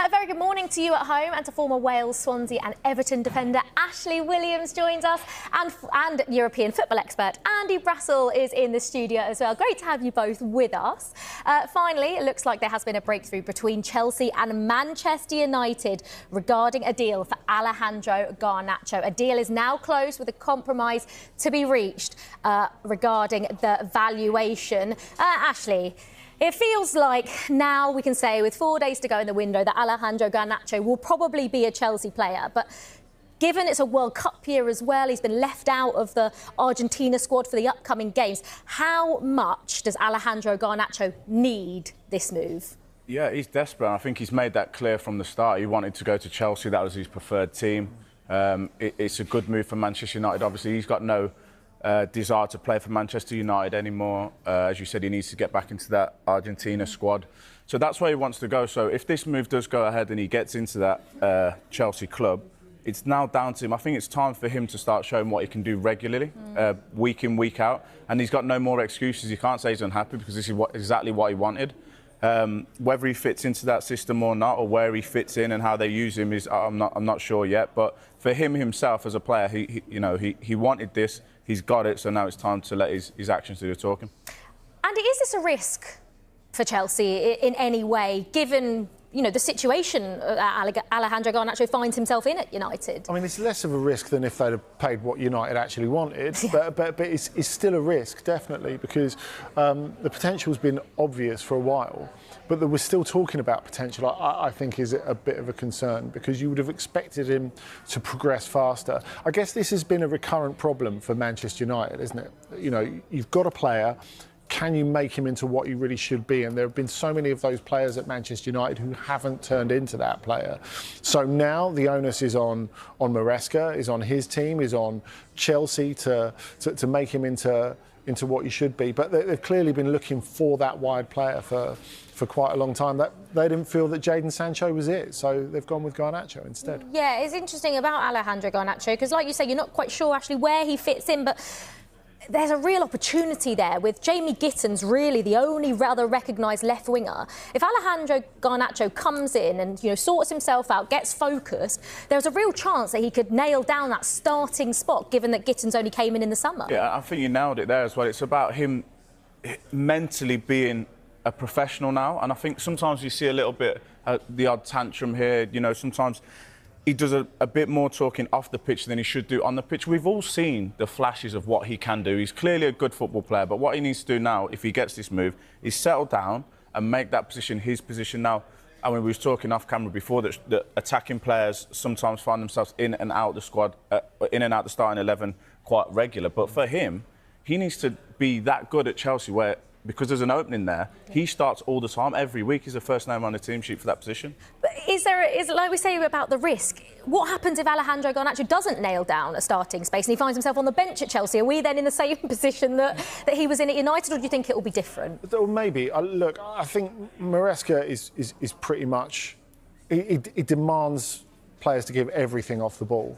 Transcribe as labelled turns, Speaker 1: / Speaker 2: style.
Speaker 1: Very good morning to you at home and to former Wales, Swansea and Everton defender Ashley Williams joins us, and European football expert Andy Brassell is in the studio as well. Great to have you both with us. Finally, it looks like there has been a breakthrough between Chelsea and Manchester United regarding a deal for Alejandro Garnacho. A deal is now closed with a compromise to be reached regarding the valuation. Ashley, it feels like now we can say, with 4 days to go in the window, that Alejandro Garnacho will probably be a Chelsea player. But given it's a World Cup year as well, he's been left out of the Argentina squad for the upcoming games. How much does Alejandro Garnacho need this move?
Speaker 2: Yeah, he's desperate. I think he's made that clear from the start. He wanted to go to Chelsea. That was his preferred team. It's a good move for Manchester United. Obviously, he's got no desire to play for Manchester United anymore. As you said, he needs to get back into that Argentina squad. So that's where he wants to go. So if this move does go ahead and he gets into that Chelsea club, it's now down to him. I think it's time for him to start showing what he can do regularly, week in, week out. And he's got no more excuses. He can't say he's unhappy because this is exactly what he wanted. Whether he fits into that system or not, or where he fits in and how they use him, I'm not sure yet. But for him himself as a player, he wanted this. He's got it, so now it's time to let his actions do the talking.
Speaker 1: Andy, is this a risk for Chelsea in any way, given the situation Alejandro Garnacho finds himself in at United?
Speaker 3: I mean, it's less of a risk than if they'd have paid what United actually wanted, but it's still a risk, definitely, because the potential's been obvious for a while. But that we're still talking about potential, I think, is a bit of a concern, because you would have expected him to progress faster. I guess this has been a recurrent problem for Manchester United, isn't it? You've got a player. Can you make him into what he really should be? And there have been so many of those players at Manchester United who haven't turned into that player. So now the onus is on Maresca, is on his team, is on Chelsea to make him into what he should be. But they've clearly been looking for that wide player for quite a long time. They didn't feel that Jadon Sancho was it, so they've gone with Garnacho instead.
Speaker 1: Yeah, it's interesting about Alejandro Garnacho, because like you say, you're not quite sure actually where he fits in, but there's a real opportunity there with Jamie Gittins, really the only rather recognised left winger. If Alejandro Garnacho comes in and sorts himself out, gets focused, there's a real chance that he could nail down that starting spot, given that Gittins only came in the summer.
Speaker 2: Yeah, I think you nailed it there as well. It's about him mentally being a professional now, and I think sometimes you see a little bit the odd tantrum here. Sometimes he does a bit more talking off the pitch than he should do on the pitch. We've all seen the flashes of what he can do. He's clearly a good football player, but what he needs to do now, if he gets this move, is settle down and make that position his position. Now, I mean, we was talking off camera before that attacking players sometimes find themselves in and out the squad, in and out the starting 11 quite regular. But for him, he needs to be that good at Chelsea where, because there's an opening there, he starts all the time. Every week he's the first name on the team sheet for that position. But
Speaker 1: is like we say about the risk, what happens if Alejandro Garnacho doesn't nail down a starting space and he finds himself on the bench at Chelsea? Are we then in the same position that he was in at United, or do you think it will be different?
Speaker 3: Well, maybe. Look, I think Maresca is pretty much... He demands players to give everything off the ball.